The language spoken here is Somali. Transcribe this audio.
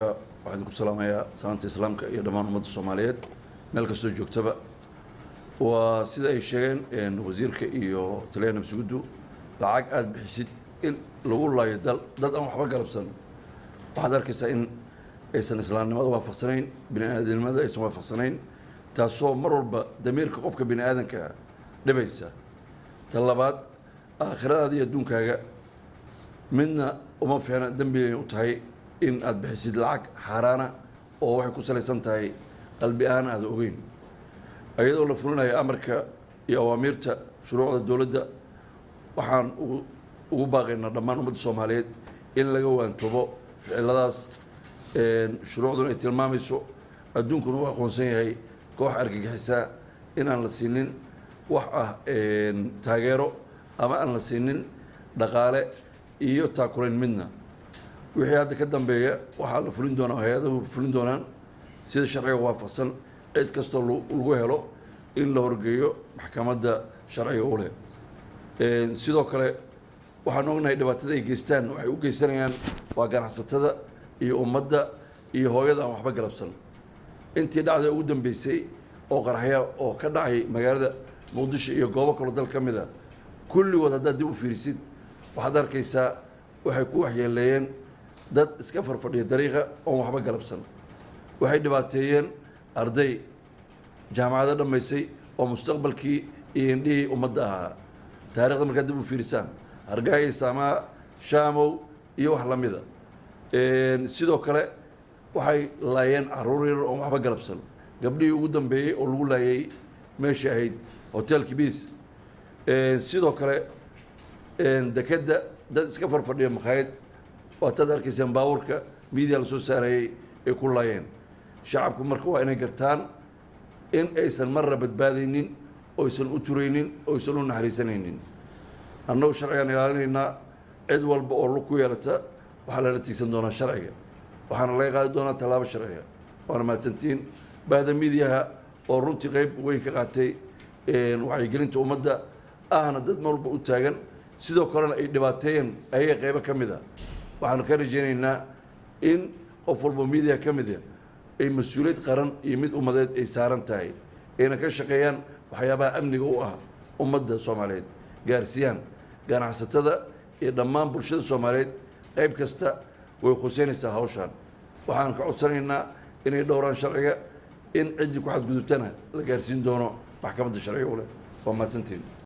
waxaan ku salaamayaa salaanta islaamka iyo dhammaan ummadda Soomaaliyeed meel kastoo joogtaba waa sida ay sheegeen wasiirka iyo taliyaha nabsugudu lacag aad bixisid in lagu laayo dad aan waxba galabsan waxaad arkaysaa in aysan islaamnimada waafaqsanayn bini'aadanimada aysan waafaqsanayn taasoo mar walba damiirka qofka bini'aadanka dhibaysa tan labaad aakhiradaada iyo adduunkaaga midna uma fiicna dambi u tahay in aad bixisid lacag xaaraana oo waxay ku salaysan tahay qalbi aan aad ogeyn ayadoo la fulinayo amarka iyo awaamirta shuruucda dawladda waxaan ugu baaqaynaa dhammaan ummadda Soomaaliyeed in laga waantoobo ficiladaas shuruucduna ay tilmaamayso adduunkuna uu aqoonsan yahay koox argagixisa in aan la siinin wax taageero ama aan la siinin dhaqaale iyo taakurayn midna wixii hadda ka dambeeya waxaa la fulin doonaa hay'adahu fulin doonaan sida sharciga waafaqsan cid kastoo lagu helo in la horgeeyo maxkamadda sharciga u leh sidoo kale waxaan ognahay dhibaatada ay geystaan waxay u geysanayaan waa ganacsatada iyo ummadda iyo hooyada aan waxba galabsan intii dhacday ugu dambeysay oo qaraxya oo ka dhacay magaalada Muqdisho iyo goobo kale dal ka mid ah kulligood haddaad dib u fiirisid waxaad arkaysaa waxay ku waxyeeleeyeen dad iska farfadhiya dariiqa oo waxba galabsan waxay dhibaateeyeen arday jaamacado dhamaysay oo mustaqbalkii iyo indhihii ummadda ahaa taariikhda markaad dib u fiirisaan hargeysa Saamaa Shaamow iyo wax la mid ah sidoo kale waxay laayeen caruur yar oo waxba galabsan gabdhihii ugu dambeeyay oo lagu laayay meeshii ahayd hotelkii Biis sidoo kale dekeda dad iska farfadhiya maqaayad waad arkaysaan baabuurka media la soo saarayay ay ku laayeen shacabku marka waa inay gartaan in aysan marna badbaadaynin oo aysan u turaynin oo aysan u naxariisanaynin annagu sharcigan ilaalinaynaa cid walba oo lug ku yeelata waxaa lala tiigsan doonaa sharciga waxaana laga qaadi doonaa tallaabo sharciga waana mahadsantiin baahda midiyaha oo runtii qayb weyn ka qaatay wacyigelinta ummadda ahna dad mar walba u taagan sidoo kalena ay dhibaateeyeen ayaga qaybo ka mid ah waxaanu ka rajaynaynaa in qof walba midiya ka mid ah ay mas-uuliyad qaran iyo mid ummadeed ay saaran tahay ayna ka shaqeeyaan waxyaabaha amniga u ah ummadda Soomaaliyeed gaarsiiyaan ganacsatada iyo dhammaan bulshada Soomaaliyeed qayb kasta way khuseynaysaa hawshan waxaan ka codsanaynaa inay dhowraan sharciga in cidii ku xadgudubtana la gaarsiin doono maxkamadda sharciga u leh waa mahadsantiin